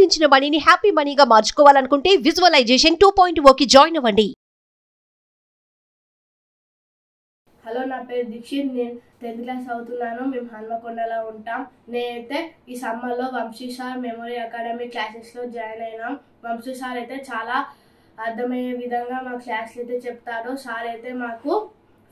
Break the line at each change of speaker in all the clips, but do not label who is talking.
సంపాదించిన మనీని హ్యాపీ మనీగా మార్చుకోవాలనుకుంటే విజువలైజేషన్ 2.0కి జాయిన్ అవ్వండి.
హలో, నా పేరు దీక్షిత్. నేను 10th క్లాస్ చదువుతున్నాను. మేము హన్మకొండలో ఉంటాం. నేనైతే ఈ సమ్మర్లో వంశీ సార్ మెమరీ అకాడమీ క్లాసెస్లో జాయిన్ అయినాం. వంశీ సార్ అయితే చాలా అర్థమయ్యే విధంగా మా క్లాసులు అయితే చెప్తాడు. సార్ అయితే మాకు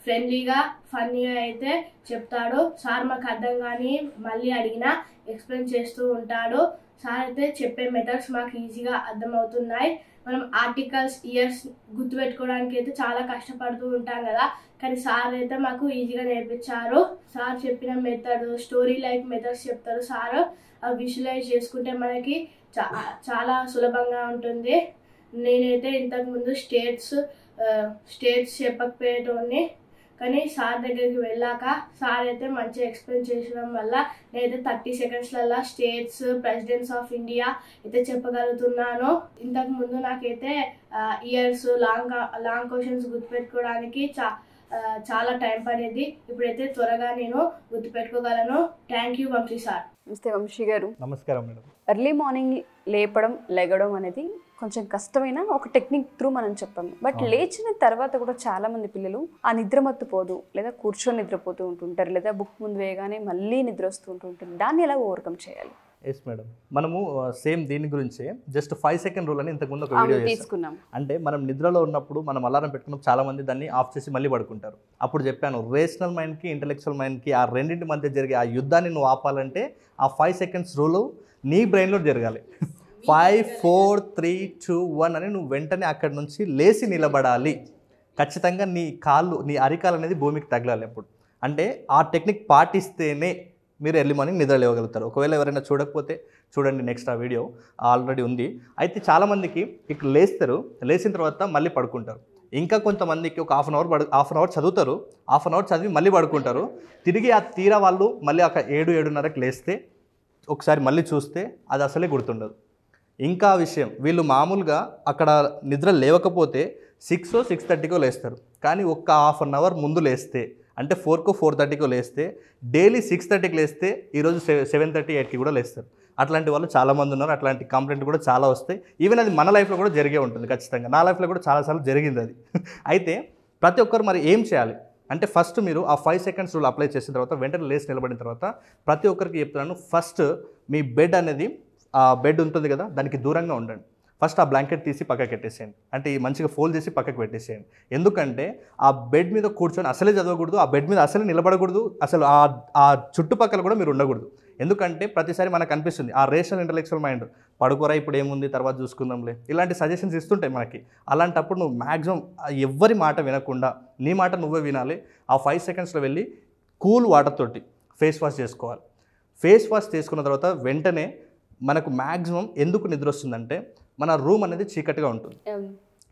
ఫ్రెండ్లీగా ఫన్నీగా అయితే చెప్తాడు. సార్ మాకు అర్థం కానీ మళ్ళీ అడిగినా ఎక్స్ప్లెయిన్ చేస్తూ ఉంటాడు. సార్ అయితే చెప్పే మెథడ్స్ మాకు ఈజీగా అర్థమవుతున్నాయి. మనం ఆర్టికల్స్ ఇయర్స్ గుర్తుపెట్టుకోవడానికి అయితే చాలా కష్టపడుతూ ఉంటాం కదా, కానీ సార్ అయితే మాకు ఈజీగా నేర్పించారు. సార్ చెప్పిన మెథడ్ స్టోరీ లైక్ మెథడ్స్ చెప్తారు సార్. విజువలైజ్ చేసుకుంటే మనకి చాలా సులభంగా ఉంటుంది. నేనైతే ఇంతకుముందు స్టేట్స్ చెప్పకపోయేటోని, కానీ సార్ దగ్గరికి వెళ్ళాక సార్ అయితే మంచిగా ఎక్స్ప్లెయిన్ చేయడం వల్ల నేనైతే 30 సెకండ్స్లలో స్టేట్స్, ప్రెసిడెంట్స్ ఆఫ్ ఇండియా అయితే చెప్పగలుగుతున్నాను. ఇంతకుముందు నాకైతే ఇయర్స్ లాంగ్ క్వశ్చన్స్ గుర్తుపెట్టుకోవడానికి చాలా టైం పడేది. ఇప్పుడైతే త్వరగా నేను గుర్తుపెట్టుకోగలను. Thank you Vamshi sir.
నమస్తే వంశీ గారు.
నమస్కారం మేడం.
ఎర్లీ మార్నింగ్ లెగడం అనేది కొంచెం కష్టమైన ఒక టెక్నిక్ త్రూ మనం చెప్పాము. బట్ లేచిన తర్వాత కూడా చాలా మంది పిల్లలు ఆ నిద్రమత్తు పోదు, లేదా కూర్చొని నిద్రపోతూ ఉంటుంటారు, లేదా బుక్ ముందు వేయగానే మళ్ళీ నిద్ర వస్తూ ఉంటుంది. దాన్ని ఎలా ఓవర్కమ్ చేయాలి?
ఎస్ మేడం, మనము సేమ్ దీని గురించి జస్ట్ 5 సెకండ్ రూల్ అని ఇంతకుముందు ఒక వీడియో
తీసుకున్నాం.
అంటే మనం నిద్రలో ఉన్నప్పుడు మనం అలారం పెట్టుకున్నప్పుడు చాలా మంది దాన్ని ఆఫ్ చేసి మళ్ళీ పడుకుంటారు. అప్పుడు చెప్పాను, రేషనల్ మైండ్కి ఇంటెలెక్చువల్ మైండ్కి ఆ రెండింటి మధ్య జరిగే ఆ యుద్ధాన్ని నువ్వు ఆపాలంటే ఆ 5 సెకండ్స్ రూల్ నీ బ్రెయిన్లో జరగాలి. 5 4 3 2 1 అని నువ్వు వెంటనే అక్కడి నుంచి లేచి నిలబడాలి. ఖచ్చితంగా నీ కాళ్ళు, నీ అరికాలు అనేది భూమికి తగలాలి. అప్పుడు అంటే ఆ టెక్నిక్ పాటిస్తేనే మీరు ఎర్లీ మార్నింగ్ నిద్ర లేవగలుగుతారు. ఒకవేళ ఎవరైనా చూడకపోతే చూడండి, నెక్స్ట్ ఆ వీడియో ఆల్రెడీ ఉంది. అయితే చాలామందికి ఇక్కడ లేచిన తర్వాత మళ్ళీ పడుకుంటారు. ఇంకా కొంతమందికి ఒక హాఫ్ అన్ అవర్ చదువుతారు, హాఫ్ అన్ అవర్ చదివి మళ్ళీ పడుకుంటారు. తిరిగి ఆ తీరా వాళ్ళు మళ్ళీ ఒక 7-7:30కి లేస్తే ఒకసారి మళ్ళీ చూస్తే అది అసలే గుర్తుండదు. ఇంకా విషయం, వీళ్ళు మామూలుగా అక్కడ నిద్ర లేవకపోతే 6 6:30కో లేస్తారు. కానీ ఒక్క హాఫ్ అన్ అవర్ ముందు లేస్తే, అంటే 4కో 4:30కో లేస్తే, డైలీ 6:30కి లేస్తే ఈరోజు 7:30 8కి కూడా లేస్తారు. అట్లాంటి వాళ్ళు చాలామంది ఉన్నారు. అట్లాంటి కంప్లైంట్ కూడా చాలా వస్తాయి. ఈవెన్ అది మన లైఫ్లో కూడా జరిగే ఉంటుంది ఖచ్చితంగా. నా లైఫ్లో కూడా చాలాసార్లు జరిగింది అది. అయితే ప్రతి ఒక్కరు మరి ఏం చేయాలి అంటే, ఫస్ట్ మీరు ఆ 5 సెకండ్స్ రూల్ అప్లై చేసిన తర్వాత వెంటనే లేచి నిలబడిన తర్వాత ప్రతి ఒక్కరికి చెప్తున్నాను, ఫస్ట్ మీ బెడ్ అనేది, ఆ బెడ్ ఉంటుంది కదా, దానికి దూరంగా ఉండండి. ఫస్ట్ ఆ బ్లాంకెట్ తీసి పక్కకి పెట్టేసేయండి, అంటే మంచిగా ఫోల్డ్ చేసి పక్కకి పెట్టేసేయండి. ఎందుకంటే ఆ బెడ్ మీద కూర్చొని అసలే చదవకూడదు, ఆ బెడ్ మీద అసలే నిలబడకూడదు, అసలు ఆ చుట్టుపక్కల కూడా మీరు ఉండకూడదు. ఎందుకంటే ప్రతిసారి మనకు అనిపిస్తుంది ఆ రేషనల్ ఇంటెలెక్చువల్ మైండ్, పడుకోరా ఇప్పుడు ఏముంది తర్వాత చూసుకుందాంలే, ఇలాంటి సజెషన్స్ ఇస్తుంటాయి మనకి. అలాంటప్పుడు నువ్వు మ్యాక్సిమం ఎవ్వరి మాట వినకుండా నీ మాట నువ్వే వినాలి. ఆ 5 సెకండ్స్లో వెళ్ళి కూల్ వాటర్ తోటి ఫేస్ వాష్ చేసుకోవాలి. ఫేస్ వాష్ చేసుకున్న తర్వాత వెంటనే మనకు మ్యాక్సిమం ఎందుకు నిద్ర వస్తుందంటే, మన రూమ్ అనేది చీకటిగా ఉంటుంది.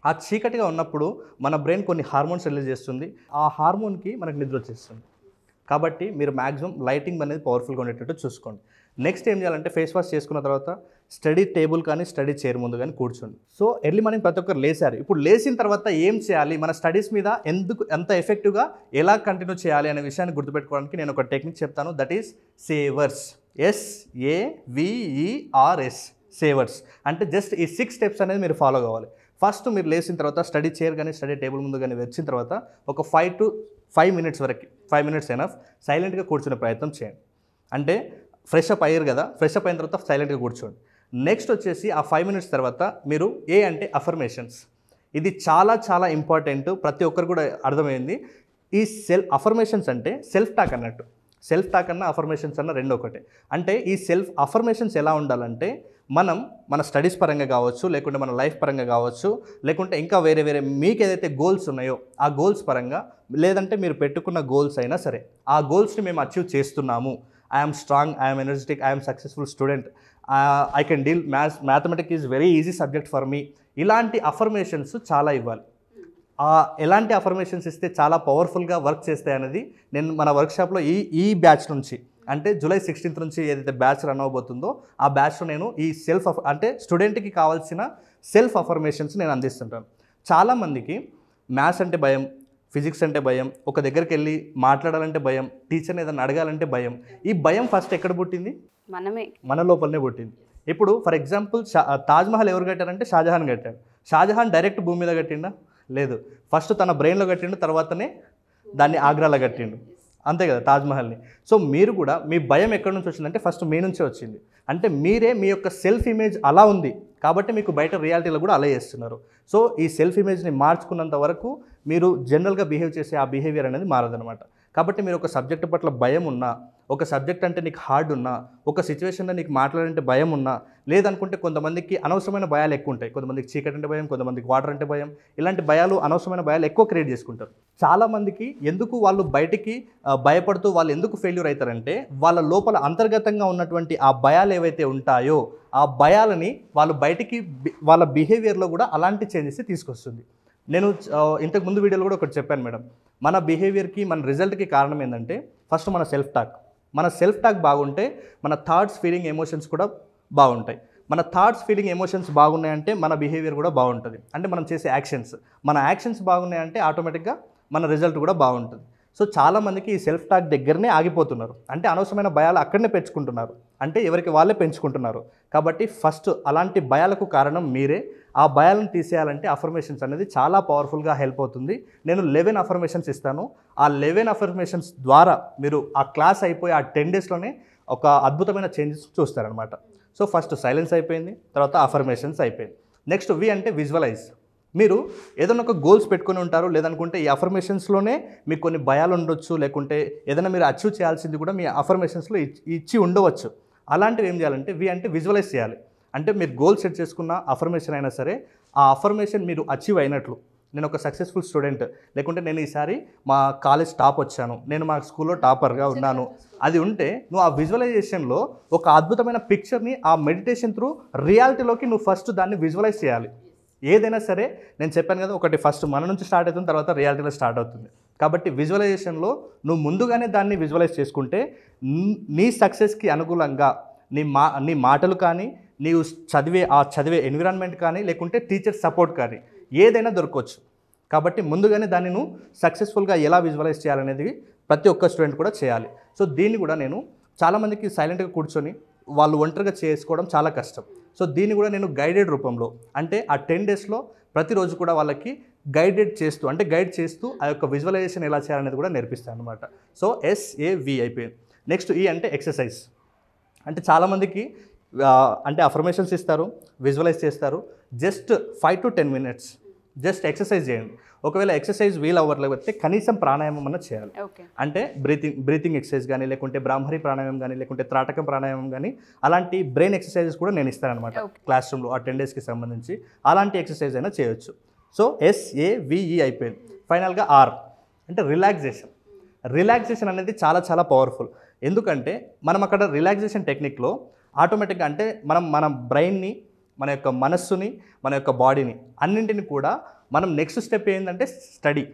ఆ చీకటిగా ఉన్నప్పుడు మన బ్రెయిన్ కొన్ని హార్మోన్స్ రిలీజ్ చేస్తుంది. ఆ హార్మోన్కి మనకు నిద్ర వచ్చేస్తుంది. కాబట్టి మీరు మ్యాక్సిమం లైటింగ్ అనేది పవర్ఫుల్గా ఉండేటట్టు చూసుకోండి. నెక్స్ట్ ఏం చేయాలంటే, ఫేస్ వాష్ చేసుకున్న తర్వాత స్టడీ టేబుల్ కానీ స్టడీ చైర్ ముందు కానీ కూర్చోండి. సో ఎర్లీ మార్నింగ్ ప్రతి ఒక్కరు లేచారు. ఇప్పుడు లేచిన తర్వాత ఏం చేయాలి, మన స్టడీస్ మీద ఎంత ఎఫెక్టివ్గా ఎలా కంటిన్యూ చేయాలి అనే విషయాన్ని గుర్తుపెట్టుకోవడానికి నేను ఒక టెక్నిక్ చెప్తాను. That is savours. SAVERS, savours. అంటే జస్ట్ ఈ 6 స్టెప్స్ అనేది మీరు ఫాలో కావాలి. ఫస్ట్ మీరు లేచిన తర్వాత స్టడీ చైర్ కానీ స్టడీ టేబుల్ ముందు కానీ వచ్చిన తర్వాత ఒక 5 minutes వరకు, 5 minutes ఎనఫ్, సైలెంట్గా కూర్చునే ప్రయత్నం చేయండి. అంటే ఫ్రెష్ అప్ అయ్యారు కదా, ఫ్రెష్ అప్ అయిన తర్వాత సైలెంట్గా కూర్చోండి. నెక్స్ట్ వచ్చేసి ఆ 5 minutes తర్వాత మీరు అంటే అఫర్మేషన్స్. ఇది చాలా చాలా ఇంపార్టెంట్, ప్రతి ఒక్కరు కూడా అర్థమైంది. ఈ అఫర్మేషన్స్ అంటే సెల్ఫ్ టాక్ అన్నట్టు. సెల్ఫ్ టాక్ అన్న అఫర్మేషన్స్ అన్న రెండు ఒకటే. అంటే ఈ సెల్ఫ్ అఫర్మేషన్స్ ఎలా ఉండాలంటే, మనం మన స్టడీస్ పరంగా కావచ్చు, లేకుంటే మన లైఫ్ పరంగా కావచ్చు, లేకుంటే ఇంకా వేరే మీకు ఏదైతే గోల్స్ ఉన్నాయో ఆ గోల్స్ పరంగా, లేదంటే మీరు పెట్టుకున్న గోల్స్ అయినా సరే, ఆ గోల్స్ని మేము అచీవ్ చేస్తున్నాము, I'm strong, I'm energetic, I'm successful student, I can deal mathematics is very easy subject for me. ఇలాంటి అఫర్మేషన్స్ చాలా ఇవ్వాలి. ఎలాంటి అఫర్మేషన్స్ ఇస్తే చాలా పవర్ఫుల్గా వర్క్ చేస్తాయి అనేది నేను మన వర్క్షాప్లో ఈ బ్యాచ్ నుంచి, అంటే July 16th నుంచి ఏదైతే బ్యాచ్ రన్ అవ్వబోతుందో ఆ బ్యాచ్లో నేను ఈ అంటే స్టూడెంట్కి కావాల్సిన సెల్ఫ్ అఫర్మేషన్స్ నేను అందిస్తుంటాను. చాలామందికి మ్యాథ్స్ అంటే భయం, ఫిజిక్స్ అంటే భయం, ఒక దగ్గరికి వెళ్ళి మాట్లాడాలంటే భయం, టీచర్ని ఏదైనా అడగాలంటే భయం. ఈ భయం ఫస్ట్ ఎక్కడ పుట్టింది?
మనమే,
మన లోపలనే పుట్టింది. ఇప్పుడు ఫర్ ఎగ్జాంపుల్ తాజ్మహల్ ఎవరు కట్టారంటే షాజహాన్ కట్టాడు. షాజహాన్ డైరెక్ట్ భూమి మీద కట్టిండా? లేదు, ఫస్ట్ తన బ్రెయిన్లో కట్టిండు, తర్వాతనే దాన్ని ఆగ్రాలో కట్టిండు. అంతే కదా తాజ్మహల్ని. సో మీరు కూడా మీ భయం ఎక్కడి నుంచి వచ్చిందంటే ఫస్ట్ మీ నుంచే వచ్చింది. అంటే మీరే మీ యొక్క సెల్ఫ్ ఇమేజ్ అలా ఉంది కాబట్టి మీకు బయట రియాలిటీలో కూడా అలా చేస్తున్నారు. సో ఈ సెల్ఫ్ ఇమేజ్ని మార్చుకున్నంత వరకు మీరు జనరల్గా బిహేవ్ చేసే ఆ బిహేవియర్ అనేది మారదనమాట. కాబట్టి మీరు ఒక సబ్జెక్ట్ పట్ల భయం ఉన్నా, ఒక సబ్జెక్ట్ అంటే నీకు హార్డ్ ఉన్నా, ఒక సిచ్యువేషన్లో నీకు మాట్లాడంటే భయం ఉన్నా, లేదనుకుంటే కొంతమందికి అనవసరమైన భయాలు ఎక్కువ ఉంటాయి. కొంతమందికి చీకటి అంటే భయం, కొంతమందికి వాటర్ అంటే భయం. ఇలాంటి భయాలు, అనవసరమైన భయాలు ఎక్కువ క్రియేట్ చేసుకుంటారు. చాలామందికి ఎందుకు వాళ్ళు బయటికి భయపడుతూ వాళ్ళు ఎందుకు ఫెయిల్యూర్ అవుతారంటే వాళ్ళ లోపల అంతర్గతంగా ఉన్నటువంటి ఆ భయాలు ఏవైతే ఉంటాయో ఆ భయాలని వాళ్ళు బయటికి వాళ్ళ బిహేవియర్లో కూడా అలాంటి చేంజెస్ తీసుకొస్తుంది. నేను ఇంతకు ముందు వీడియోలో కూడా ఒకటి చెప్పాను మేడం, మన బిహేవియర్కి మన రిజల్ట్కి కారణం ఏంటంటే ఫస్ట్ మన సెల్ఫ్ టాక్. మన సెల్ఫ్ టాక్ బాగుంటే మన థాట్స్, ఫీలింగ్, ఎమోషన్స్ కూడా బాగుంటాయి. మన థాట్స్, ఫీలింగ్, ఎమోషన్స్ బాగున్నాయంటే మన బిహేవియర్ కూడా బాగుంటుంది. అంటే మనం చేసే యాక్షన్స్, మన యాక్షన్స్ బాగున్నాయంటే ఆటోమేటిక్గా మన రిజల్ట్ కూడా బాగుంటుంది. సో చాలామందికి ఈ సెల్ఫ్ టాక్ దగ్గరనే ఆగిపోతున్నారు. అంటే అనవసరమైన భయాలు అక్కడనే పెంచుకుంటున్నారు, అంటే ఎవరికి వాళ్ళే పెంచుకుంటున్నారు. కాబట్టి ఫస్ట్ అలాంటి భయాలకు కారణం మీరే. ఆ భయాలను తీసేయాలంటే అఫర్మేషన్స్ అనేది చాలా పవర్ఫుల్గా హెల్ప్ అవుతుంది. నేను 11 అఫర్మేషన్స్ ఇస్తాను. ఆ 11 అఫర్మేషన్స్ ద్వారా మీరు ఆ క్లాస్ అయిపోయి ఆ 10 డేస్లోనే ఒక అద్భుతమైన చేంజెస్ చూస్తారనమాట. సో ఫస్ట్ సైలెన్స్ అయిపోయింది, తర్వాత అఫర్మేషన్స్ అయిపోయింది. నెక్స్ట్ వి అంటే విజువలైజ్. మీరు ఏదైనా ఒక గోల్స్ పెట్టుకొని ఉంటారు, లేదనుకుంటే ఈ అఫర్మేషన్స్లోనే మీకు కొన్ని భయాలు ఉండొచ్చు, లేకుంటే ఏదైనా మీరు అచీవ్ చేయాల్సింది కూడా మీ అఫర్మేషన్స్లో ఇచ్చి ఉండవచ్చు. అలాంటివి ఏం చేయాలంటే వి అంటే విజువలైజ్ చేయాలి. అంటే మీరు గోల్ సెట్ చేసుకున్న అఫర్మేషన్ అయినా సరే ఆ అఫర్మేషన్ మీరు అచీవ్ అయినట్లు, నేను ఒక సక్సెస్ఫుల్ స్టూడెంట్, లేకుంటే నేను ఈసారి మా కాలేజ్ టాప్ వచ్చాను, నేను మా స్కూల్లో టాపర్గా ఉన్నాను, అది ఉంటే నువ్వు ఆ విజువలైజేషన్లో ఒక అద్భుతమైన పిక్చర్ని ఆ మెడిటేషన్ త్రూ రియాలిటీలోకి నువ్వు ఫస్ట్ దాన్ని విజువలైజ్ చేయాలి. ఏదైనా సరే నేను చెప్పాను కదా, ఒకటి ఫస్ట్ మన నుంచి స్టార్ట్ అవుతుంది, తర్వాత రియాలిటీలో స్టార్ట్ అవుతుంది. కాబట్టి విజువలైజేషన్లో నువ్వు ముందుగానే దాన్ని విజువలైజ్ చేసుకుంటే నీ సక్సెస్కి అనుకూలంగా నీ మాటలు కానీ, నీవు చదివే ఎన్విరాన్మెంట్ కానీ, లేకుంటే టీచర్ సపోర్ట్ కానీ ఏదైనా దొరకవచ్చు. కాబట్టి ముందుగానే దాన్ని నువ్వు సక్సెస్ఫుల్గా ఎలా విజువలైజ్ చేయాలనేది ప్రతి ఒక్క స్టూడెంట్ కూడా చేయాలి. సో దీన్ని కూడా నేను చాలామందికి సైలెంట్గా కూర్చొని వాళ్ళు ఒంటరిగా చేసుకోవడం చాలా కష్టం. సో దీన్ని కూడా నేను గైడెడ్ రూపంలో, అంటే ఆ 10 డేస్లో ప్రతిరోజు కూడా వాళ్ళకి గైడ్ చేస్తూ ఆ యొక్క విజువలైజేషన్ ఎలా చేయాలనేది కూడా నేర్పిస్తాను అనమాట. సో SAV అయిపోయింది. నెక్స్ట్ E అంటే ఎక్సర్సైజ్. అంటే చాలామందికి అంటే అఫర్మేషన్స్ ఇస్తారు, విజువలైజ్ చేస్తారు, just 5 to 10 minutes just exercise చేయండి. ఒకవేళ ఎక్సర్సైజ్ వీల్ అవ్వట్లేకపోతే కనీసం ప్రాణాయామం అన్న చేయాలి. అంటే బ్రీతింగ్ ఎక్సర్సైజ్ కానీ, లేకుంటే బ్రాహ్మరి ప్రాణాయామం కానీ, లేకుంటే త్రాటకం ప్రాణాయామం కానీ, అలాంటి బ్రెయిన్ ఎక్సర్సైజెస్ కూడా నేను ఇస్తానమాట క్లాస్ రూమ్లో ఆ 10 డేస్కి సంబంధించి. అలాంటి ఎక్సర్సైజ్ అయినా చేయొచ్చు. సో SAVE అయిపోయింది. ఫైనల్గా R అంటే రిలాక్సేషన్. రిలాక్సేషన్ అనేది చాలా చాలా పవర్ఫుల్. ఎందుకంటే మనం అక్కడ రిలాక్సేషన్ టెక్నిక్లో ఆటోమేటిక్గా అంటే మన బ్రెయిన్ని, మన యొక్క మనస్సుని, మన యొక్క బాడీని అన్నింటిని కూడా మనం నెక్స్ట్ స్టెప్ ఏంటంటే స్టడీ.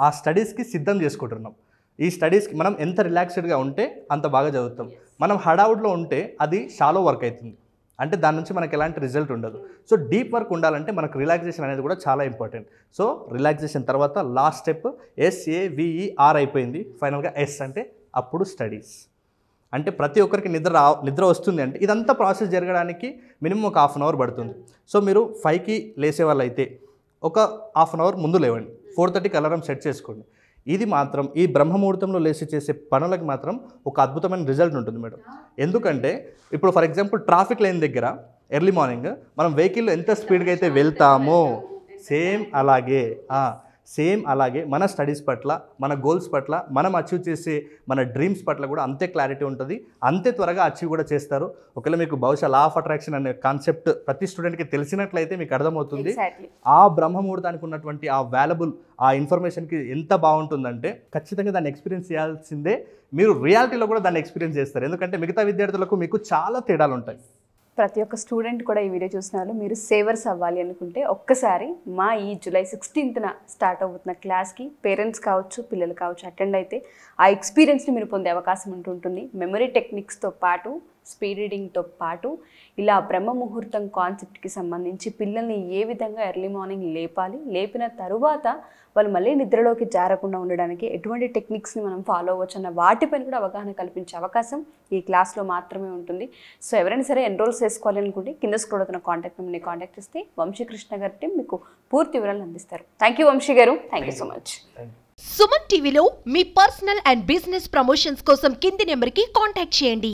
ఆ స్టడీస్కి సిద్ధం చేసుకుంటున్నాం. ఈ స్టడీస్కి మనం ఎంత రిలాక్స్డ్గా ఉంటే అంత బాగా చదువుతాం. మనం హడావుడ్లో ఉంటే అది షాలో వర్క్ అవుతుంది, అంటే దాని నుంచి మనకి ఎలాంటి రిజల్ట్ ఉండదు. సో డీప్ వర్క్ ఉండాలంటే మనకు రిలాక్సేషన్ అనేది కూడా చాలా ఇంపార్టెంట్. సో రిలాక్సేషన్ తర్వాత లాస్ట్ స్టెప్ SAVER అయిపోయింది. ఫైనల్గా S అంటే అప్పుడు స్టడీస్. అంటే ప్రతి ఒక్కరికి నిద్ర వస్తుంది అంటే ఇదంతా ప్రాసెస్ జరగడానికి మినిమం ఒక 1/2 అవర్ పడుతుంది. సో మీరు 5కి లేసే వాళ్ళు అయితే ఒక 1/2 అవర్ ముందు లేవండి. 4:30కి అలారం సెట్ చేసుకోండి. ఇది మాత్రం ఈ బ్రహ్మముహూర్తంలో లేచి చేసే పనులకు మాత్రం ఒక అద్భుతమైన రిజల్ట్ ఉంటుంది మేడం. ఎందుకంటే ఇప్పుడు ఫర్ ఎగ్జాంపుల్ ట్రాఫిక్ లైన్ దగ్గర ఎర్లీ మార్నింగ్ మనం వెహికల్లో ఎంత స్పీడ్గా అయితే వెళ్తామో సేమ్ అలాగే మన స్టడీస్ పట్ల, మన గోల్స్ పట్ల, మనం అచీవ్ చేసే మన డ్రీమ్స్ పట్ల కూడా అంతే క్లారిటీ ఉంటుంది, అంతే త్వరగా అచీవ్ కూడా చేస్తారు. ఒకవేళ మీకు బహుశా లా ఆఫ్ అట్రాక్షన్ అనే కాన్సెప్ట్ ప్రతి స్టూడెంట్కి తెలిసినట్లయితే మీకు అర్థమవుతుంది. ఆ బ్రహ్మముహూర్తానికి ఉన్నటువంటి ఆ వాల్యుబుల్ ఆ ఇన్ఫర్మేషన్కి ఎంత బాగుంటుందంటే ఖచ్చితంగా దాన్ని ఎక్స్పీరియన్స్ చేయాల్సిందే. మీరు రియాలిటీలో కూడా దాన్ని ఎక్స్పీరియన్స్ చేస్తారు. ఎందుకంటే మిగతా విద్యార్థులకు మీకు చాలా తేడాలు ఉంటాయి.
ప్రతి ఒక్క స్టూడెంట్ కూడా ఈ వీడియో చూస్తున్నారు. మీరు సేవర్స్ అవ్వాలి అనుకుంటే ఒక్కసారి మా ఈ జూలై 16న స్టార్ట్ అవుతున్న క్లాస్కి పేరెంట్స్ కావచ్చు, పిల్లలు కావచ్చు అటెండ్ అయితే ఆ ఎక్స్పీరియన్స్ని మీరు పొందే అవకాశం ఉంటుంది. మెమరీ టెక్నిక్స్తో పాటు స్పీడ్ రీడింగ్తో పాటు ఇలా బ్రహ్మ ముహూర్తం కాన్సెప్ట్కి సంబంధించి పిల్లల్ని ఏ విధంగా ఎర్లీ మార్నింగ్ లేపాలి, లేపిన తరువాత వాళ్ళు మళ్ళీ నిద్రలోకి జారకుండా ఉండడానికి ఎటువంటి టెక్నిక్స్ని మనం ఫాలో అవ్వచ్చు అన్న వాటిపైన కూడా అవగాహన కల్పించే అవకాశం ఈ క్లాస్లో మాత్రమే ఉంటుంది. సో ఎవరైనా సరే ఎన్రోల్ చేసుకోవాలి అనుకుంటే కింద స్క్రోల్ అవుతున్న కాంటాక్ట్ నెంబర్ని కాంటాక్ట్ చేస్తే వంశీకృష్ణ గారి టీం మీకు పూర్తి వివరాలు అందిస్తారు. థ్యాంక్ యూ వంశీ గారు, thank you so much.
Suman టీవీలో మీ పర్సనల్ అండ్ బిజినెస్ ప్రమోషన్స్ కోసం కింది నెంబర్కి కాంటాక్ట్ చేయండి.